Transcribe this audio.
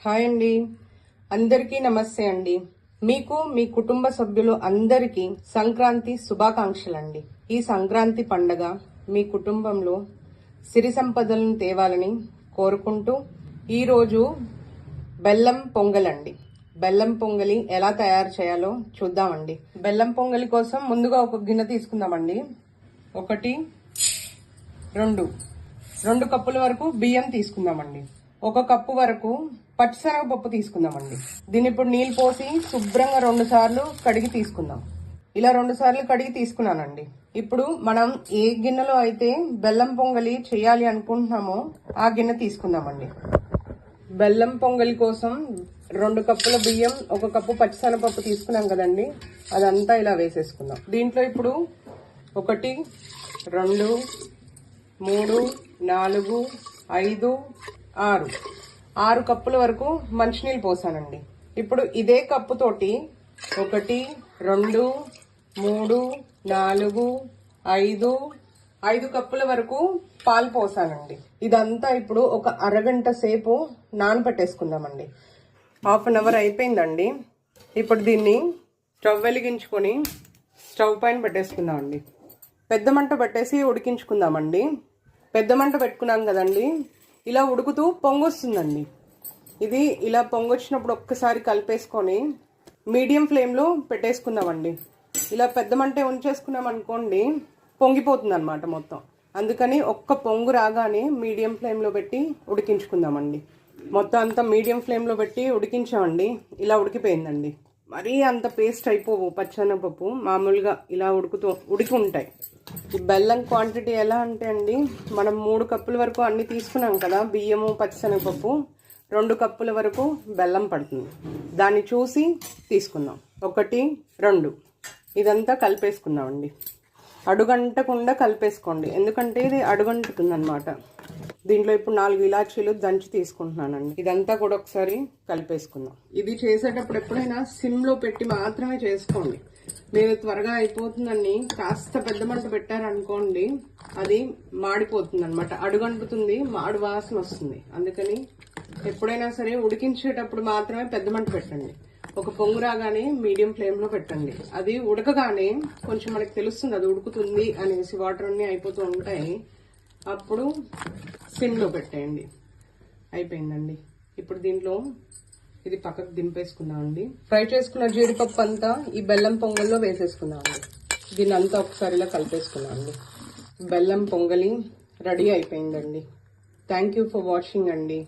Hi అండి, అందరికీ నమస్తే అండి. మీకు మీ కుటుంబ సభ్యులు అందరికీ సంక్రాంతి శుభాకాంక్షలు అండి. ఈ సంక్రాంతి పండగ మీ కుటుంబంలో సిరి సంపదలను తేవాలని కోరుకుంటూ ఈరోజు బెల్లం పొంగల్ అండి. బెల్లం పొంగలి ఎలా తయారు చేయాలో చూద్దామండి. బెల్లం పొంగలి కోసం ముందుగా ఒక గిన్నె తీసుకుందామండి. 1, 2 కప్పుల వరకు బియ్యం తీసుకుందామండి. 1 కప్పు వరకు పచ్చిశనగపప్పు తీసుకుందామండి. దీన్ని ఇప్పుడు నీళ్ళు పోసి శుభ్రంగా 2 సార్లు కడిగి తీసుకుందాం. ఇలా 2 సార్లు కడిగి తీసుకున్నానండి. ఇప్పుడు మనం ఏ గిన్నెలో అయితే బెల్లం పొంగలి చేయాలి అనుకుంటున్నామో ఆ గిన్నె తీసుకుందామండి. బెల్లం పొంగలి కోసం 2 కప్పుల బియ్యం, 1 కప్పు పచ్చిశనగపప్పు తీసుకున్నాం కదండి, అదంతా ఇలా వేసేసుకుందాం. దీంట్లో ఇప్పుడు 1, 2, 3, 4, 5, 6 కప్పుల వరకు మంచినీళ్ళు పోసానండి. ఇప్పుడు ఇదే కప్పుతోటి 1, 2, 3, 4, 5 కప్పుల వరకు పాలు పోసానండి. ఇదంతా ఇప్పుడు ఒక అరగంట సేపు నానబెట్టేసుకుందామండి. 1/2 అవర్ అయిపోయిందండి. ఇప్పుడు దీన్ని స్టవ్ వెలిగించుకొని స్టవ్ పైన పెట్టేసుకుందామండి. పెద్ద మంట పెట్టేసి ఉడికించుకుందామండి. పెద్ద మంట పెట్టుకున్నాం కదండి, ఇలా ఉడుకుతూ పొంగొస్తుందండి. ఇది ఇలా పొంగొచ్చినప్పుడు ఒక్కసారి కలిపేసుకొని మీడియం ఫ్లేమ్లో పెట్టేసుకుందామండి. ఇలా పెద్ద మంటే ఉంచేసుకున్నాం అనుకోండి, పొంగిపోతుంది అనమాట మొత్తం. అందుకని ఒక్క పొంగు రాగానే మీడియం ఫ్లేమ్లో పెట్టి ఉడికించుకుందామండి. మొత్తం అంతా మీడియం ఫ్లేమ్లో పెట్టి ఉడికించామండి. ఇలా ఉడికిపోయిందండి. మరీ అంత పేస్ట్ అయిపోవు పచ్చెనగపప్పు, మామూలుగా ఇలా ఉడికి ఉంటాయి. ఈ బెల్లం క్వాంటిటీ ఎలా అంటే అండి, మనం 3 కప్పుల వరకు అన్ని తీసుకున్నాం కదా, బియ్యము పచ్చిశనగపప్పు, 2 కప్పుల వరకు బెల్లం పడుతుంది. దాన్ని చూసి తీసుకుందాం. 1, 2 ఇదంతా కలిపేసుకుందామండి. అడుగంటకుండా కలిపేసుకోండి, ఎందుకంటే ఇది అడుగంటుతుంది అనమాట. దీంట్లో ఇప్పుడు 4 ఇలాచీలు దంచి తీసుకుంటున్నానండి. ఇదంతా కూడా ఒకసారి కలిపేసుకుందాం. ఇది చేసేటప్పుడు ఎప్పుడైనా సిమ్లో పెట్టి మాత్రమే చేసుకోండి. మీరు త్వరగా అయిపోతుందని కాస్త పెద్ద మంట పెట్టారనుకోండి, అది మాడిపోతుంది అనమాట, అడుగంటుతుంది, మాడు వాసన వస్తుంది. అందుకని ఎప్పుడైనా సరే ఉడికించేటప్పుడు మాత్రమే పెద్ద మంట పెట్టండి. ఒక పొంగు రాగానే మీడియం ఫ్లేమ్లో పెట్టండి. అది ఉడకగానే కొంచెం మనకి తెలుస్తుంది అది ఉడుకుతుంది అనేసి, వాటర్ అన్నీ అయిపోతూ ఉంటాయి. అప్పుడు సిమ్లో పెట్టేయండి. అయిపోయిందండి. ఇప్పుడు దీంట్లో ఇది పక్కకు దింపేసుకుందామండి. ఫ్రై చేసుకున్న జీడిపప్పు అంతా ఈ బెల్లం పొంగల్లో వేసేసుకుందామండి. దీన్ని అంతా ఒకసారి ఇలా కలిపేసుకుందామండి. బెల్లం పొంగలి రెడీ అయిపోయిందండి. థ్యాంక్ యూ ఫర్ వాచింగ్ అండి.